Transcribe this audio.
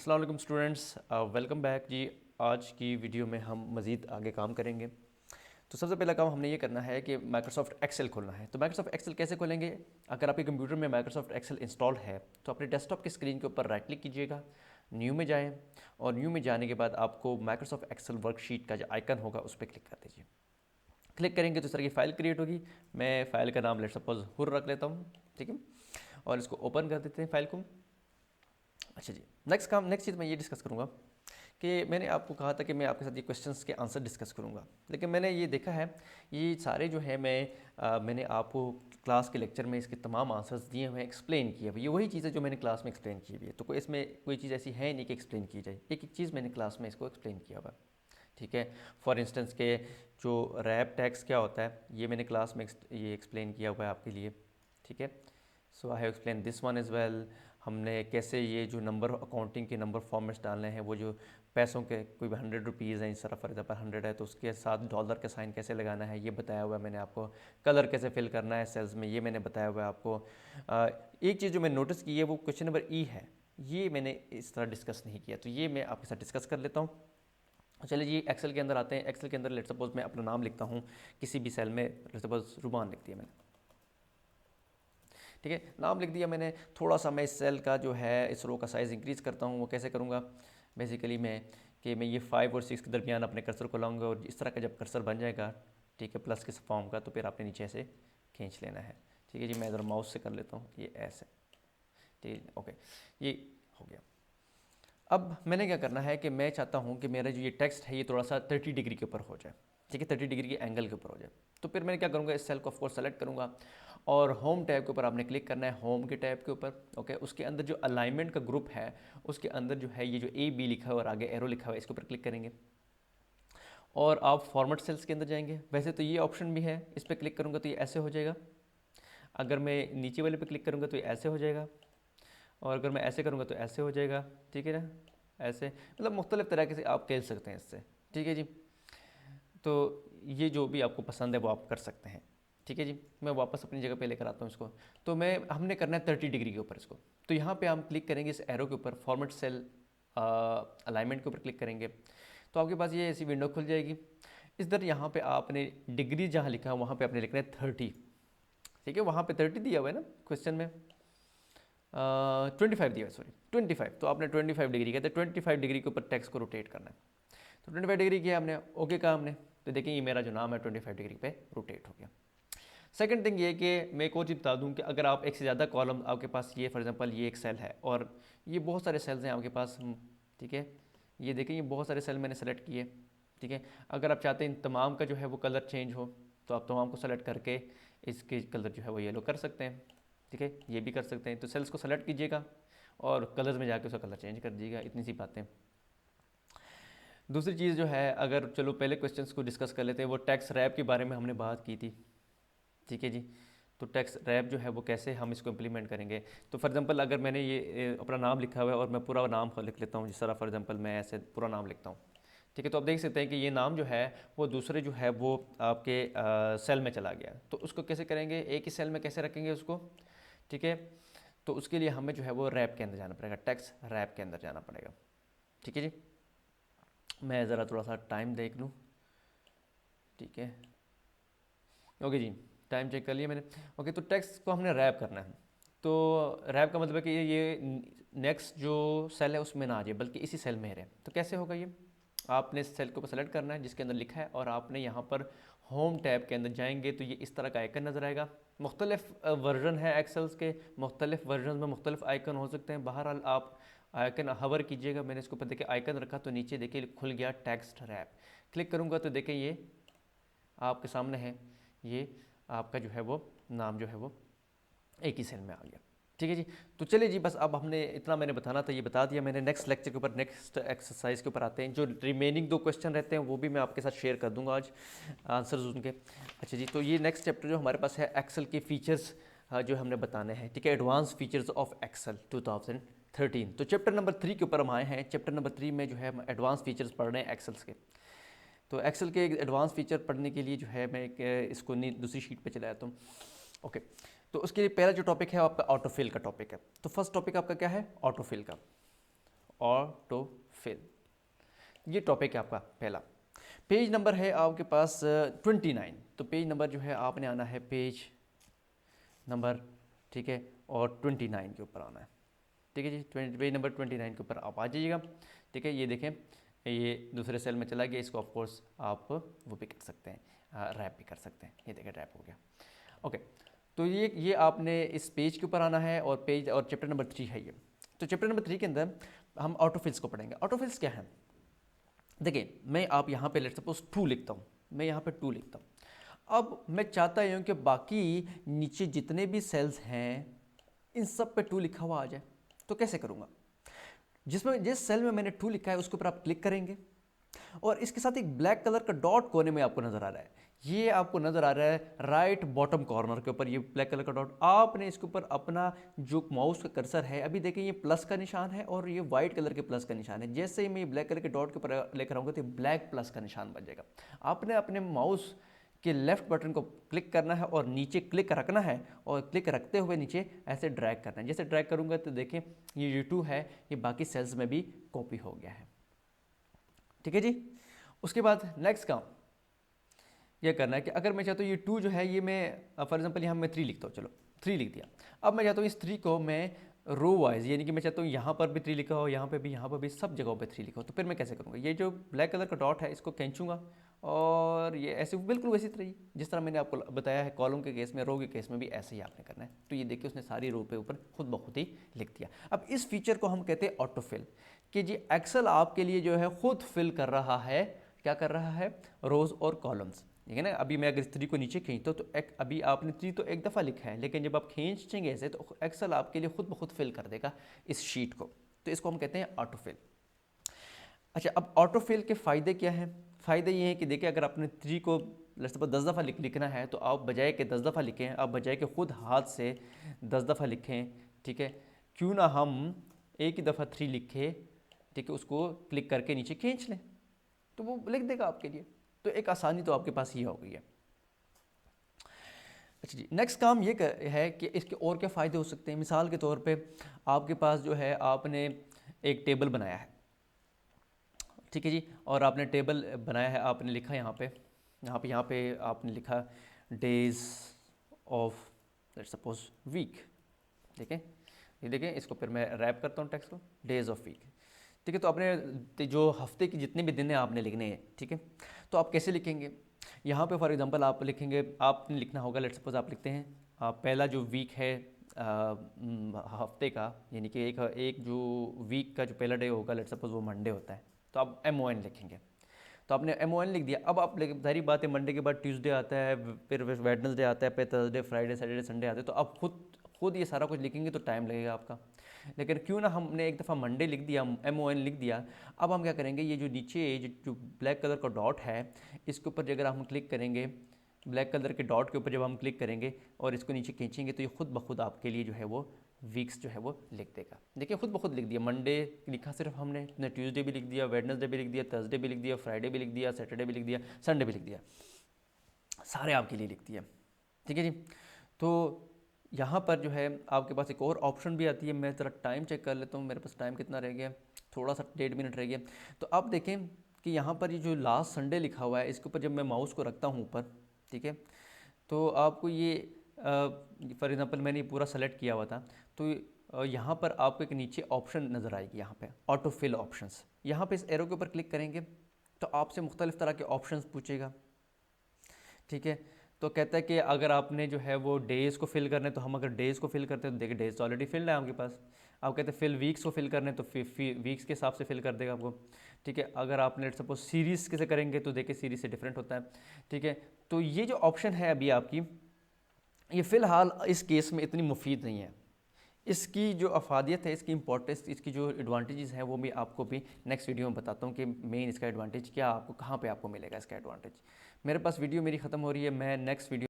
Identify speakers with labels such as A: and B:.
A: अस्सलाम वालेकुम students, welcome back जी। आज की वीडियो में हम मज़ीद आगे काम करेंगे। तो सबसे पहला काम हमने ये करना है कि माइक्रोसॉफ्ट एक्सेल खोलना है। तो माइक्रोसॉफ्ट एक्सेल कैसे खोलेंगे? अगर आपके कंप्यूटर में माइक्रोसॉफ्ट एक्सेल इंस्टॉल है तो अपने डेस्कटॉप की स्क्रीन के ऊपर राइट क्लिक कीजिएगा, न्यू में जाएँ और न्यू में जाने के बाद आपको माइक्रोसॉफ्ट एक्सेल वर्कशीट का जो आइकन होगा उस पर क्लिक कर दीजिए। क्लिक करेंगे तो इस तरह की फ़ाइल क्रिएट होगी। मैं फ़ाइल का नाम लेट सपोज हुर रख लेता हूँ, ठीक है, और इसको ओपन कर देते हैं फ़ाइल को। अच्छा जी, नेक्स्ट चीज़ मैं ये डिस्कस करूँगा कि मैंने आपको कहा था कि मैं आपके साथ ये क्वेश्चंस के आंसर डिस्कस करूँगा, लेकिन मैंने ये देखा है ये सारे जो है मैंने आपको क्लास के लेक्चर में इसके तमाम आंसर्स दिए हुए हैं, एक्सप्लेन किए हुए। ये वही चीज़ है जो मैंने क्लास में एक्सप्लेन की हुई है, तो कोई इसमें कोई चीज़ ऐसी है नहीं कि एक्सप्लेन की जाए। एक एक चीज़ मैंने क्लास में इसको एक्सप्लेन किया हुआ, ठीक है। फॉर इंस्टेंस के जो रैप टैक्स क्या होता है ये मैंने क्लास में ये एक्सप्लेन किया हुआ है आपके लिए, ठीक है। So I have explain this one as well. हमने कैसे ये जो नंबर अकाउंटिंग के नंबर फॉर्मेट्स डालने हैं, वो जो पैसों के कोई 100 रुपीज़ हैं, इस तरह फॉर एग्जाम्पल 100 है तो उसके साथ डॉलर का साइन कैसे लगाना है ये बताया हुआ है मैंने आपको। कलर कैसे फिल करना है सेल्स में ये मैंने बताया हुआ है आपको। एक चीज़ जो मैंने नोटिस की है वो क्वेश्चन नंबर ई है, ये मैंने इस तरह डिस्कस नहीं किया, तो ये मैं आपके साथ डिस्कस कर लेता हूँ। चलिए जी, एक्सेल के अंदर आते हैं। एक्सेल के अंदर लेट सपोज मैं अपना नाम लिखता हूँ किसी भी सेल में, लेट सपोज रुमान लिख दिया मैंने, ठीक है, नाम लिख दिया मैंने। थोड़ा सा मैं इस सेल का जो है इस रो का साइज़ इंक्रीज़ करता हूँ। वो कैसे करूँगा? बेसिकली मैं ये 5 और 6 के दरमियान अपने कर्सर को लाऊंगा और इस तरह का जब कर्सर बन जाएगा, ठीक है, प्लस के फॉर्म का, तो फिर आपने नीचे से खींच लेना है, ठीक है जी। मैं इधर माउस से कर लेता हूँ, ये ऐसे, ठीक है, ओके, ये हो गया। अब मैंने क्या करना है कि मैं चाहता हूँ कि मेरा जो ये टेक्स्ट है ये थोड़ा सा 30 डिग्री के ऊपर हो जाए, ठीक है, 30 डिग्री के एंगल के ऊपर हो जाए। तो फिर मैं क्या करूँगा, इस सेल को ऑफकोर्स सेलेक्ट करूँगा और होम टैब के ऊपर आपने क्लिक करना है, होम के टैब के ऊपर, ओके। उसके अंदर जो अलाइनमेंट का ग्रुप है उसके अंदर जो है ये जो ए बी लिखा हुआ और आगे एरो लिखा हुआ है इसके ऊपर क्लिक करेंगे और आप फॉर्मेट सेल्स के अंदर जाएंगे। वैसे तो ये ऑप्शन भी है, इस पर क्लिक करूँगा तो ये ऐसे हो जाएगा। अगर मैं नीचे वाले पे क्लिक करूँगा तो ये ऐसे हो जाएगा और अगर मैं ऐसे करूँगा तो ऐसे हो जाएगा, ठीक है ना, ऐसे, मतलब मुख्तलिफ तरीके से आप खेल सकते हैं इससे, ठीक है जी। तो ये जो भी आपको पसंद है वो आप कर सकते हैं, ठीक है जी। मैं वापस अपनी जगह पे लेकर आता हूँ इसको। तो हमने करना है 30 डिग्री के ऊपर इसको। तो यहाँ पे हम क्लिक करेंगे इस एरो के ऊपर, फॉर्मेट सेल अलाइनमेंट के ऊपर क्लिक करेंगे तो आपके पास ये ऐसी विंडो खुल जाएगी। इधर यहाँ पे आपने डिग्री जहाँ लिखा है वहाँ पे आपने लिखना है 30, ठीक है। वहाँ पे 30 दिया हुआ है ना क्वेश्चन में, 25 दिया है, सॉरी 25। तो आपने 25 डिग्री कहते हैं, 25 डिग्री के ऊपर टेक्स्ट को रोटेट करना है। तो 25 डिग्री किया हमने, ओके कहा हमने, तो देखिए ये मेरा जो नाम है 25 डिग्री पे रोटेट हो गया। सेकंड थिंग ये कि मैं एक और चीज़ बता दूं कि अगर आप एक से ज़्यादा कॉलम आपके पास, ये फॉर एग्जांपल ये एक सेल है और ये बहुत सारे सेल्स हैं आपके पास, ठीक है, ये देखें ये बहुत सारे सेल मैंने सेलेक्ट किए, ठीक है। अगर आप चाहते हैं इन तमाम का जो है वो कलर चेंज हो तो आप तमाम को सेलेक्ट करके इसके कलर जो है वो येलो कर सकते हैं, ठीक है, ये भी कर सकते हैं। तो सेल्स को सेलेक्ट कीजिएगा और कलर्स में जाके उसका कलर चेंज कर दीजिएगा, इतनी सी बातें। दूसरी चीज़ जो है, अगर चलो पहले क्वेश्चंस को डिस्कस कर लेते हैं, वो टैक्स रैप के बारे में हमने बात की थी, ठीक है जी। तो टैक्स रैप जो है वो कैसे हम इसको इम्प्लीमेंट करेंगे। तो फॉर एग्जांपल अगर मैंने ये अपना नाम लिखा हुआ है और मैं पूरा नाम लिख लेता हूँ, जिस तरह फॉर एग्जांपल मैं ऐसे पूरा नाम लिखता हूँ, ठीक है, तो आप देख सकते हैं कि ये नाम जो है वो दूसरे जो है वो आपके सेल में चला गया। तो उसको कैसे करेंगे, एक ही सेल में कैसे रखेंगे उसको, ठीक है। तो उसके लिए हमें जो है वो रैप के अंदर जाना पड़ेगा, टैक्स रैप के अंदर जाना पड़ेगा, ठीक है जी। मैं ज़रा थोड़ा सा टाइम देख लूँ, ठीक है, ओके जी, टाइम चेक कर लिया मैंने। ओके, तो टेक्स्ट को हमने रैप करना है। तो रैप का मतलब है कि ये नेक्स्ट जो सेल है उसमें ना आ जाए बल्कि इसी सेल में रहे। तो कैसे होगा ये, आपने सेल को सेलेक्ट करना है जिसके अंदर लिखा है और आपने यहाँ पर होम टैब के अंदर जाएंगे तो ये इस तरह का आइकन नज़र आएगा। मुख्तलिफ वर्जन है एक्सेल्स के, मुख्तलिफ वर्जन में मुख्तलिफ आइकन हो सकते हैं। बहरहाल आप आइकन हवर कीजिएगा, मैंने इसके ऊपर देखिए आइकन रखा तो नीचे देखिए खुल गया टेक्स्ट रैप। क्लिक करूँगा तो देखिए ये आपके सामने है, ये आपका जो है वो नाम जो है वो एक ही सेल में आ गया, ठीक है जी। तो चलिए जी, बस अब हमने इतना मैंने बताना था ये बता दिया मैंने। नेक्स्ट लेक्चर के ऊपर, नेक्स्ट एक्सरसाइज के ऊपर आते हैं। जो रिमेनिंग 2 क्वेश्चन रहते हैं वो भी मैं आपके साथ शेयर कर दूंगा आज, आंसर्स उनके। अच्छा जी, तो ये नेक्स्ट चैप्टर जो हमारे पास है एक्सेल के फीचर्स जो हमने बताने हैं, ठीक है, एडवांस फीचर्स ऑफ एक्सेल 2013। तो चैप्टर नंबर 3 के ऊपर हम आए हैं। चैप्टर नंबर 3 में जो है हम एडवांस फीचर्स पढ़ रहे हैं एक्सेल्स के। तो एक्सेल के एडवांस फीचर पढ़ने के लिए जो है मैं एक इसको दूसरी शीट पे चला जाता हूँ, ओके। तो उसके लिए पहला जो टॉपिक है आपका ऑटोफिल का टॉपिक है। तो फर्स्ट टॉपिक आपका क्या है, ऑटोफिल का। ऑटोफिल। ये टॉपिक है आपका पहला। पेज नंबर है आपके पास 29। तो पेज नंबर जो है आपने आना है पेज नंबर, ठीक है, और 29 के ऊपर आना है, ठीक है जी। पेज नंबर 29 के ऊपर आप आ जाइएगा, ठीक है। ये देखें, ये दूसरे सेल में चला गया, इसको ऑफ कोर्स आप वो भी कर सकते हैं, रैप भी कर सकते हैं। ये देखें रैप हो गया, ओके। तो ये आपने इस पेज के ऊपर आना है, और पेज और चैप्टर नंबर 3 है ये। तो चैप्टर नंबर 3 के अंदर हम ऑटोफिल्स को पढ़ेंगे। ऑटोफिल्स क्या है? देखिए, मैं आप यहाँ पे लेट सपोज 2 लिखता हूँ, मैं यहाँ पे 2 लिखता हूँ। अब मैं चाहता हूँ कि बाकी नीचे जितने भी सेल्स हैं इन सब पे 2 लिखा हुआ आ जाए। तो कैसे करूँगा? जिस सेल में मैंने 2 लिखा है उसके ऊपर आप क्लिक करेंगे, और इसके साथ एक ब्लैक कलर का डॉट कोने में आपको नजर आ रहा है। ये आपको नजर आ रहा है राइट बॉटम कॉर्नर के ऊपर, ये ब्लैक कलर का डॉट। आपने इसके ऊपर अपना जो माउस का कर्सर है, अभी देखें ये प्लस का निशान है और ये व्हाइट कलर के प्लस का निशान है। जैसे ही मैं ब्लैक कलर के डॉट के ऊपर लेकर आऊँगा तो ब्लैक प्लस का निशान बन जाएगा। आपने अपने माउस के लेफ्ट बटन को क्लिक करना है और नीचे क्लिक रखना है, और क्लिक रखते हुए नीचे ऐसे ड्रैग करना है। जैसे ड्रैग करूँगा तो देखें ये U2 है, ये बाकी सेल्स में भी कॉपी हो गया है, ठीक है जी। उसके बाद नेक्स्ट काम यह करना है कि अगर मैं चाहता हूँ ये 2 जो है ये मैं फॉर एग्जांपल यहाँ मैं 3 लिखता हूँ, चलो 3 लिख दिया। अब मैं चाहता हूँ इस 3 को मैं रो वाइज, यानी कि मैं चाहता हूँ यहाँ पर भी 3 लिखा हो, यहाँ पर भी, सब जगहों पे 3 लिखा हो। तो फिर मैं कैसे करूँगा? ये जो ब्लैक कलर का डॉट है इसको खींचूंगा, और ये ऐसे बिल्कुल वैसी तरह ही जिस तरह मैंने आपको बताया है कॉलम के केस में, रो के केस में भी ऐसे ही आपने करना है। तो ये देखिए उसने सारी रो पे ऊपर खुद ब खुद ही लिख दिया। अब इस फीचर को हम कहते हैं ऑटोफिल, कि जी एक्सेल आपके लिए जो है खुद फिल कर रहा है, क्या कर रहा है? रोज और कॉलम्स, ठीक है ना। अभी मैं अगर 3 को नीचे खींचता हूँ तो अभी आपने 3 तो एक दफ़ा लिखा है, लेकिन जब आप खींचेंगे ऐसे तो एक्सेल आपके लिए खुद ब खुद फिल कर देगा इस शीट को। तो इसको हम कहते हैं ऑटोफिल। अच्छा, अब ऑटोफिल के फ़ायदे क्या हैं? फ़ायदे ये हैं कि देखिए, अगर आपने 3 को लेट्स सपोज 10 दफ़ा लिखना है, तो आप बजाय के 10 दफ़ा लिखें, आप बजाय के खुद हाथ से 10 दफ़ा लिखें, ठीक है। क्यों ना हम एक ही दफ़ा 3 लिखें, ठीक है, उसको क्लिक करके नीचे खींच लें तो वो लिख देगा आपके लिए। तो एक आसानी तो आपके पास ये हो गई है। अच्छा जी, नेक्स्ट काम ये है कि इसके और क्या फ़ायदे हो सकते हैं। मिसाल के तौर पे आपके पास जो है आपने एक टेबल बनाया है, ठीक है जी, और आपने टेबल बनाया है, आपने लिखा यहाँ पे आपने लिखा days of let's suppose week, ठीक है। ये देखें, इसको फिर मैं रैप करता हूँ टेक्स्ट को, डेज ऑफ वीक, ठीक है। तो आपने जो हफ्ते के जितने भी दिन हैं आपने लिखने हैं, ठीक है। तो आप कैसे लिखेंगे? यहाँ पे फॉर एग्जांपल आप लिखेंगे, आपने लिखना होगा लेट्स सपोज आप लिखते हैं पहला जो वीक है हफ्ते का, यानी कि एक जो वीक का जो पहला डे होगा लेट्स सपोज वो मंडे होता है, तो आप MON लिखेंगे। तो आपने MON लिख दिया। अब आप सारी बात है, मंडे के बाद ट्यूसडे आता है, फिर वेडनेसडे आता है, फिर थर्सडे, फ्राइडे, सैटरडे, संडे आते हैं। तो आप खुद ये सारा कुछ लिखेंगे तो टाइम लगेगा आपका। लेकिन क्यों ना हमने एक दफ़ा मंडे लिख दिया, MON लिख दिया। अब हम क्या करेंगे, ये जो नीचे जो ब्लैक कलर का डॉट है इसके ऊपर अगर हम क्लिक करेंगे, ब्लैक कलर के डॉट के ऊपर जब हम क्लिक करेंगे और इसको नीचे खींचेंगे तो ये खुद ब खुद आपके लिए जो है वो वीक्स जो है वो लिख देगा। देखिए खुद ब खुद लिख दिया, मंडे लिखा सिर्फ हमने, ट्यूसडे भी लिख दिया, वेडनेसडे भी लिख दिया, थर्सडे भी लिख दिया, फ्राइडे भी लिख दिया, सैटरडे भी लिख दिया, संडे भी लिख दिया, सारे आपके लिए लिख दिया, ठीक है जी। तो यहाँ पर जो है आपके पास एक और ऑप्शन भी आती है। मैं ज़रा टाइम चेक कर लेता हूँ, मेरे पास टाइम कितना रह गया, थोड़ा सा 1.5 मिनट रह गया। तो आप देखें कि यहाँ पर ये जो लास्ट संडे लिखा हुआ है इसके ऊपर जब मैं माउस को रखता हूँ ऊपर, ठीक है, तो आपको ये फॉर एग्ज़ाम्पल मैंने ये पूरा सेलेक्ट किया हुआ था, तो यहाँ पर आपको एक नीचे ऑप्शन नज़र आएगी, यहाँ पे ऑटो फिल ऑप्शंस। यहाँ पे इस एरो के ऊपर क्लिक करेंगे तो आपसे मुख्तलिफ़ तरह के ऑप्शंस पूछेगा, ठीक है। तो कहता है कि अगर आपने जो है वो डेज़ को फिल करने, तो हम अगर डेज़ को फिल करते हैं तो देखिए डेज़ तो ऑलरेडी फिल्ड है आपके पास। आप कहते हैं फिल वीक्स को फिल करने, तो वीक्स के हिसाब से फिल कर देगा आपको, ठीक है। अगर आप लेट सपोज सीरीज़ से करेंगे तो देखिए सीरीज़ से डिफरेंट होता है, ठीक है। तो ये जो ऑप्शन है अभी आपकी, ये फ़िलहाल इस केस में इतनी मुफीद नहीं है। इसकी जो अफादियत है, इसकी इंपॉर्टेंस, इसकी जो एडवांटेजेस हैं वो मैं आपको भी नेक्स्ट वीडियो में बताता हूँ कि मेन इसका एडवांटेज क्या, आपको कहाँ पे आपको मिलेगा इसका एडवांटेज। मेरे पास वीडियो मेरी ख़त्म हो रही है, मैं नेक्स्ट वीडियो